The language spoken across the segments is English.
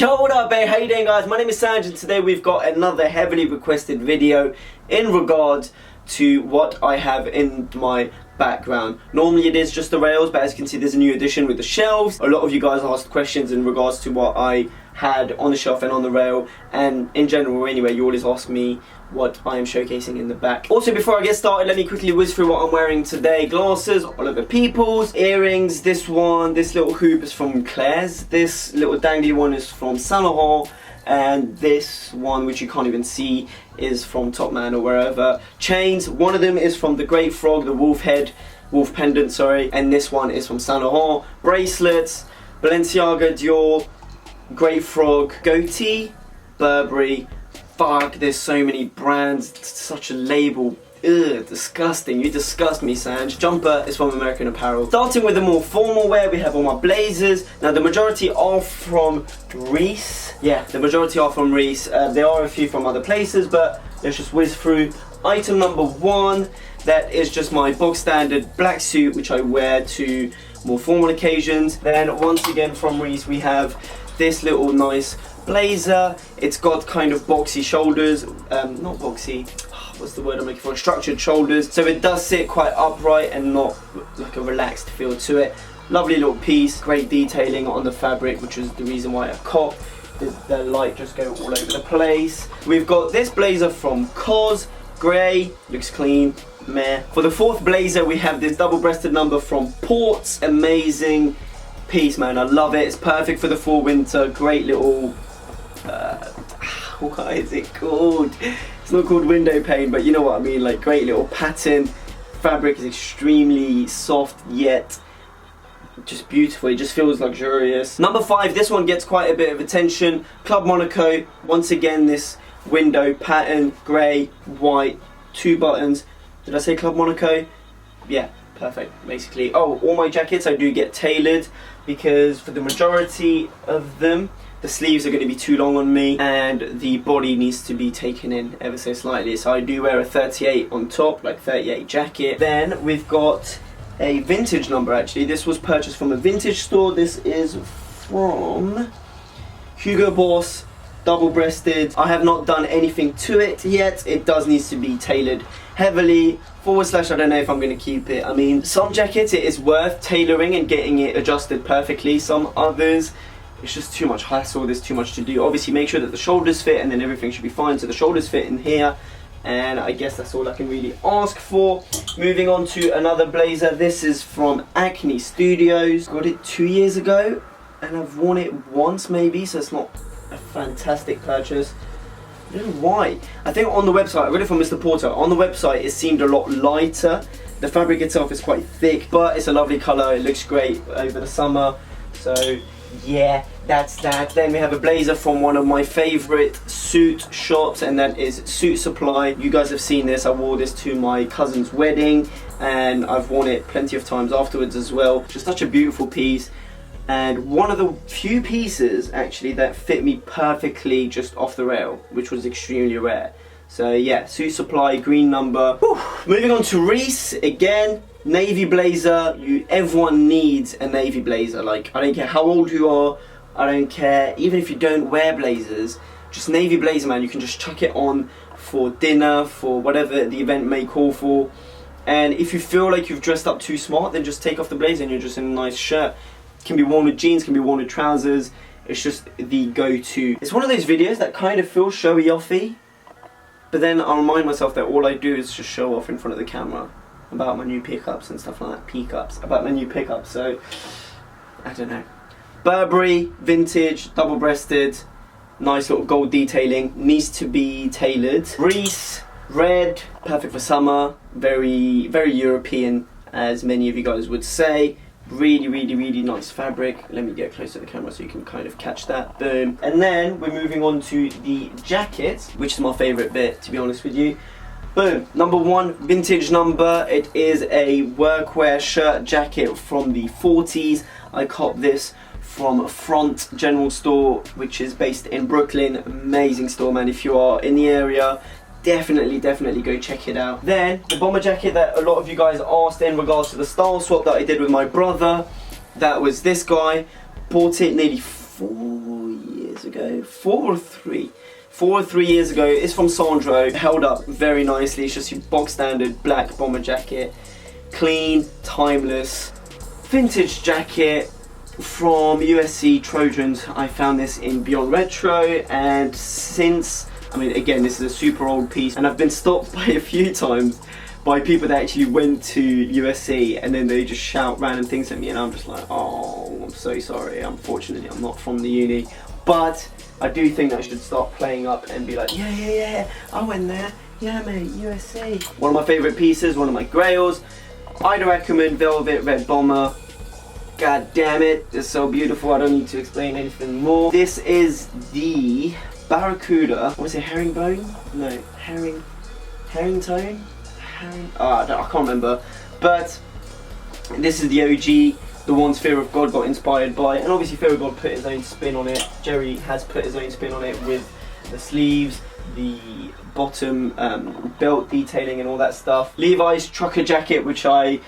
Yo, what up, babe? How you doing, guys? My name is Sangiev, and today we've got another heavily requested video in regard to what I have in my background. Normally it is just the rails, but as you can see there's a new addition with the shelves. A lot of you guys asked questions in regards to what I had on the shelf and on the rail, and in general anyway, you always ask me what I am showcasing in the back. Also, before I get started, let me quickly whiz through what I'm wearing today. Glasses, Oliver Peoples. Earrings, this little hoop is from Claire's. This little dangly one is from Saint Laurent. And this one, which you can't even see, is from Topman or wherever. Chains, one of them is from the Great Frog, the wolf pendant, sorry. And this one is from Saint Laurent. Bracelets, Balenciaga, Dior, Great Frog, Goatee, Burberry. Fuck, there's so many brands, it's such a label. Ugh, disgusting. You disgust me, Sanj. Jumper is from American Apparel. Starting with the more formal wear, we have all my blazers. Now, the majority are from Reiss. Yeah, the majority are from Reiss. There are a few from other places, but let's just whiz through. Item number one, that is just my bog standard black suit, which I wear to more formal occasions. Then, once again from Reiss, we have this little nice blazer. It's got kind of boxy shoulders, not boxy, what's the word I'm looking for, structured shoulders, so it does sit quite upright and not like a relaxed feel to it. Lovely little piece, great detailing on the fabric, which is the reason why I copped. The light just go all over the place. We've got this blazer from COS, grey, looks clean, meh. For the fourth blazer we have this double-breasted number from Ports, amazing piece, man, I love it. It's perfect for the fall winter, great little what is it called? It's not called window pane, but you know what I mean, like great little pattern. Fabric is extremely soft yet just beautiful, it just feels luxurious. Number five, this one gets quite a bit of attention. Club Monaco, once again this window pattern, grey, white, 2 buttons. Did I say Club Monaco? Yeah, perfect, basically. Oh, all my jackets I do get tailored, because for the majority of them the sleeves are going to be too long on me and the body needs to be taken in ever so slightly, so I do wear a 38 on top, like 38 jacket. Then we've got a vintage number, actually. This was purchased from a vintage store. This is from Hugo Boss, double-breasted. I have not done anything to it yet. It does need to be tailored heavily, / I don't know if I'm going to keep it. I mean, some jackets it is worth tailoring and getting it adjusted perfectly. Some others it's just too much hassle, there's too much to do. Obviously make sure that the shoulders fit and then everything should be fine. So the shoulders fit in here, and I guess that's all I can really ask for. Moving on to another blazer. This is from Acne Studios. Got it 2 years ago and I've worn it once maybe, so it's not a fantastic purchase. I don't know why. I think on the website, I got it from Mr. Porter, on the website it seemed a lot lighter. The fabric itself is quite thick, but it's a lovely colour, it looks great over the summer. So yeah, that's that. Then we have a blazer from one of my favourite suit shops, and that is Suit Supply. You guys have seen this, I wore this to my cousin's wedding and I've worn it plenty of times afterwards as well. Just such a beautiful piece, and one of the few pieces actually that fit me perfectly just off the rail, which was extremely rare. So yeah, Suit Supply, green number. Whew. Moving on to Reiss, again, navy blazer. Everyone needs a navy blazer. Like, I don't care how old you are, I don't care, even if you don't wear blazers, just navy blazer, man, you can just chuck it on for dinner, for whatever the event may call for. And if you feel like you've dressed up too smart, then just take off the blazer and you're just in a nice shirt. It can be worn with jeans, can be worn with trousers. It's just the go-to. It's one of those videos that kind of feels showy-offy, but then I'll remind myself that all I do is just show off in front of the camera about my new pickups and stuff like that. About my new pickups, so I don't know. Burberry, vintage, double-breasted, nice little gold detailing, needs to be tailored. Reiss, red, perfect for summer, very, very European, as many of you guys would say. Really, really, really nice fabric. Let me get close to the camera so you can kind of catch that. Boom. And then we're moving on to the jacket, which is my favourite bit, to be honest with you. Boom. Number one, vintage number. It is a workwear shirt jacket from the 40s. I copped this from Front General Store, which is based in Brooklyn. Amazing store, man. If you are in the area, definitely go check it out. Then the bomber jacket that a lot of you guys asked in regards to the style swap that I did with my brother, that was this guy. Bought it nearly 4 years ago, 4 or 3 years ago. It's from Sangiev, held up very nicely. It's just your box standard black bomber jacket, clean, timeless, vintage jacket from USC Trojans. I found this in Beyond Retro, and since, I mean, again, this is a super old piece, and I've been stopped by a few times by people that actually went to USC, and then they just shout random things at me, and I'm just like, oh, I'm so sorry. Unfortunately, I'm not from the uni, but I do think I should start playing up and be like, yeah, I went there. Yeah, mate, USC. One of my favourite pieces, one of my grails, Ida Ackerman Velvet Red Bomber. God damn it, it's so beautiful. I don't need to explain anything more. This is the Barracuda. Was it herringbone? No, herringtone? I can't remember. But this is the OG, the one Fear of God got inspired by, and obviously Fear of God put his own spin on it. Jerry has put his own spin on it with the sleeves, the bottom belt detailing and all that stuff. Levi's trucker jacket, which I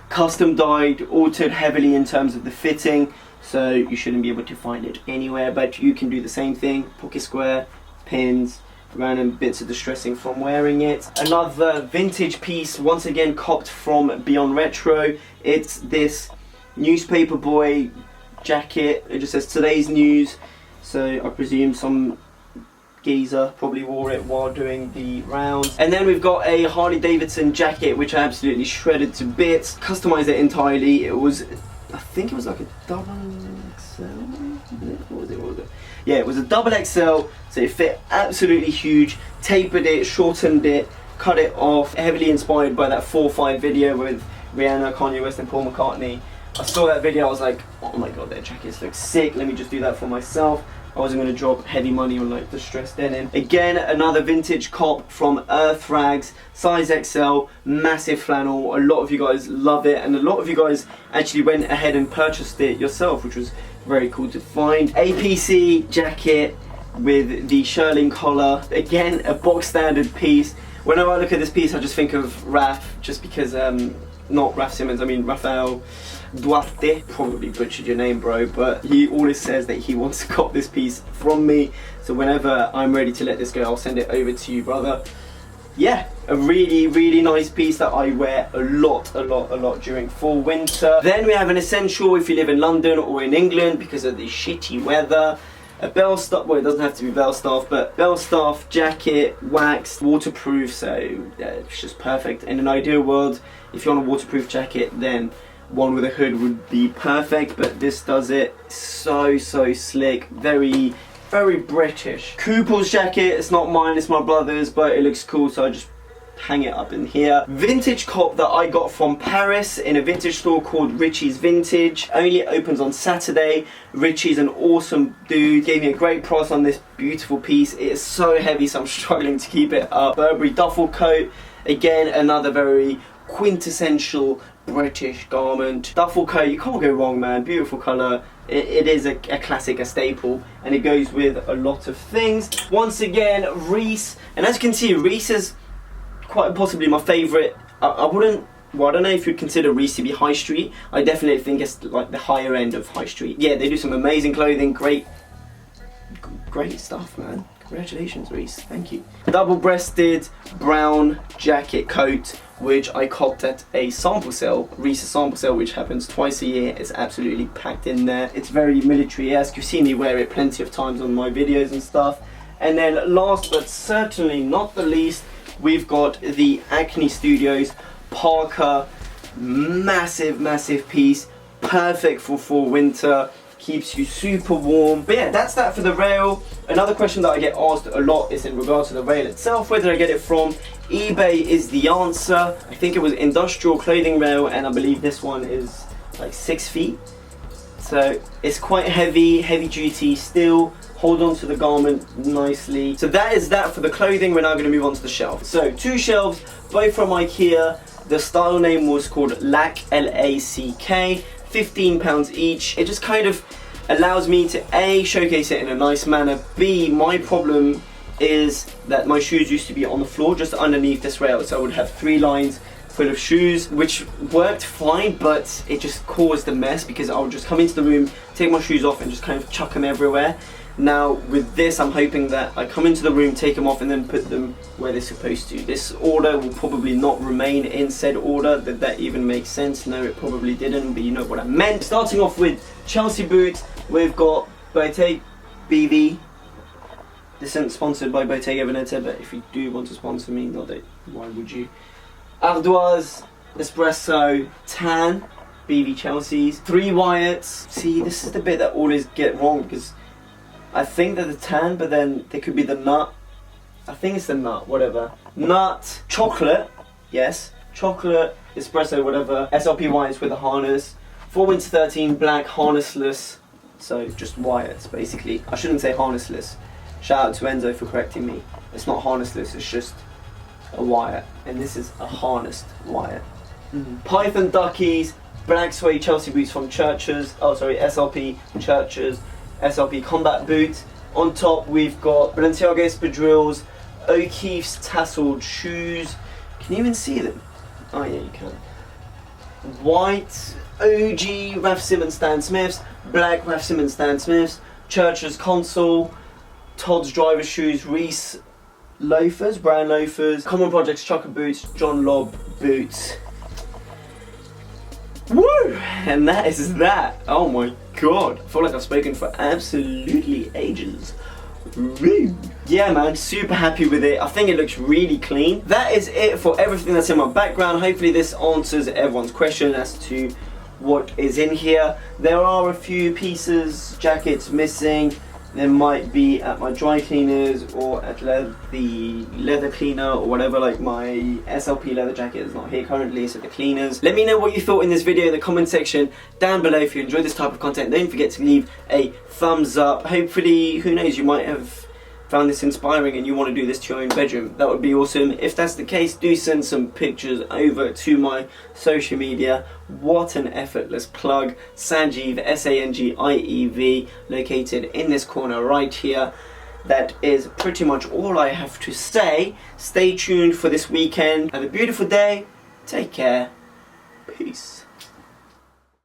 custom dyed, altered heavily in terms of the fitting, so you shouldn't be able to find it anywhere, but you can do the same thing. Pocket square, pins, random bits of distressing from wearing it. Another vintage piece, once again copped from Beyond Retro. It's this newspaper boy jacket. It just says today's news, so I presume some geezer probably wore it while doing the rounds. And then we've got a Harley Davidson jacket, which I absolutely shredded to bits, customized it entirely. It was, I think it was like a double XL. What was it? Yeah, it was a double XL, so it fit absolutely huge. Tapered it, shortened it, cut it off. Heavily inspired by that 4-5 video with Rihanna, Kanye West and Paul McCartney. I saw that video, I was like, oh my god, their jackets look sick, let me just do that for myself. I wasn't going to drop heavy money on like distressed denim. Again, another vintage cop from Earth Rags, size XL, massive flannel. A lot of you guys love it, and a lot of you guys actually went ahead and purchased it yourself, which was very cool to find. APC jacket with the shirling collar. Again, a box standard piece. Whenever I look at this piece, I just think of Raph, just because, not Raph Simmons, I mean Rafael Duarte. Probably butchered your name, bro, but he always says that he wants to cop this piece from me, so whenever I'm ready to let this go, I'll send it over to you, brother. Yeah, a really nice piece that I wear a lot during fall winter. Then we have an essential if you live in London or in England because of the shitty weather. A Belstaff, well, it doesn't have to be Belstaff, but Belstaff jacket, waxed, waterproof, so yeah, it's just perfect. In an ideal world, if you want a waterproof jacket, then one with a hood would be perfect, but this does it. So slick, very British. Koople's jacket, it's not mine, it's my brother's, but it looks cool, so I just hang it up in here. Vintage cop that I got from Paris in a vintage store called Richie's Vintage. Only opens on Saturday. Richie's an awesome dude, gave me a great price on this beautiful piece. It is so heavy, so I'm struggling to keep it up. Burberry duffel coat, again another very quintessential British garment. Duffel coat, you can't go wrong, man. Beautiful colour. It is a classic, a staple, and it goes with a lot of things. Once again, Reiss, and as you can see, Reiss is quite possibly my favourite. I wouldn't, well, I don't know if you'd consider Reiss to be high street. I definitely think it's like the higher end of high street. Yeah, they do some amazing clothing, great stuff, man. Congratulations, Reiss, thank you. Double-breasted brown jacket coat, which I copped at a sample sale, Reiss's sample sale, which happens twice a year. It's absolutely packed in there. It's very military-esque. You've seen me wear it plenty of times on my videos and stuff. And then last but certainly not the least, we've got the Acne Studios Parker. Massive piece, perfect for fall winter. Keeps you super warm. But yeah, that's that for the rail. Another question that I get asked a lot is in regards to the rail itself. Where did I get it from? eBay is the answer. I think it was industrial clothing rail, and I believe this one is like 6 feet. So it's quite heavy duty still. Hold on to the garment nicely. So that is that for the clothing. We're now going to move on to the shelf. So 2 shelves, both from IKEA. The style name was called LACK, L-A-C-K. £15 each. It just kind of allows me to A, showcase it in a nice manner, B, my problem is that my shoes used to be on the floor just underneath this rail, so I would have 3 lines full of shoes, which worked fine, but it just caused a mess because I would just come into the room, take my shoes off and just kind of chuck them everywhere. Now with this, I'm hoping that I come into the room, take them off and then put them where they're supposed to. This order will probably not remain in said order. Did that even make sense? No, it probably didn't, but you know what I meant. Starting off with Chelsea boots, we've got Bottega BV. This isn't sponsored by Bottega Veneta, but if you do want to sponsor me, not that, why would you? Ardoise, Espresso, Tan, BV Chelsea's, 3 Wyatts. See, this is the bit that always get wrong because I think they're the Tan, but then they could be the nut. I think it's the nut, whatever. Nut, chocolate, yes, chocolate, espresso, whatever. SLP Wyatts with a harness. 4 Winter 13, black, harnessless. So just Wyatts, basically. I shouldn't say harnessless. Shout out to Enzo for correcting me. It's not harnessless, it's just a Wyatt. And this is a harnessed Wyatt. Python Duckies, black suede Chelsea boots from Churches. Oh, sorry, SLP Churches. SLP combat boots. On top we've got Balenciaga espadrilles, O'Keeffe's tasseled shoes. Can you even see them? Oh yeah, you can. White OG Raf Simons Stan Smiths, black Raf Simons Stan Smiths, Church's console, Todd's driver shoes, Reese loafers, brown loafers, Common Projects Chucker boots, John Lobb boots. Woo! And that is that. Oh my god. I feel like I've spoken for absolutely ages. Woo! Yeah man, super happy with it. I think it looks really clean. That is it for everything that's in my background. Hopefully this answers everyone's question as to what is in here. There are a few pieces, jackets missing. There might be at my dry cleaners or at the leather cleaner or whatever. Like my SLP leather jacket is not here currently, so the cleaners. Let me know what you thought in this video in the comment section down below. If you enjoyed this type of content, don't forget to leave a thumbs up. Hopefully, who knows, you might have found this inspiring and you want to do this to your own bedroom. That would be awesome. If that's the case, do send some pictures over to my social media. What an effortless plug. Sangiev, S-A-N-G-I-E-V, located in this corner right here. That is pretty much all I have to say. Stay tuned for this weekend. Have a beautiful day. Take care. Peace.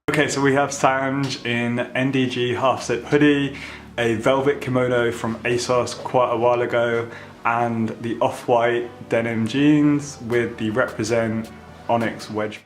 Okay, so we have Sanj in NDG half-zip hoodie, a velvet kimono from ASOS quite a while ago, and the off-white denim jeans with the Represent Onyx wedge boot.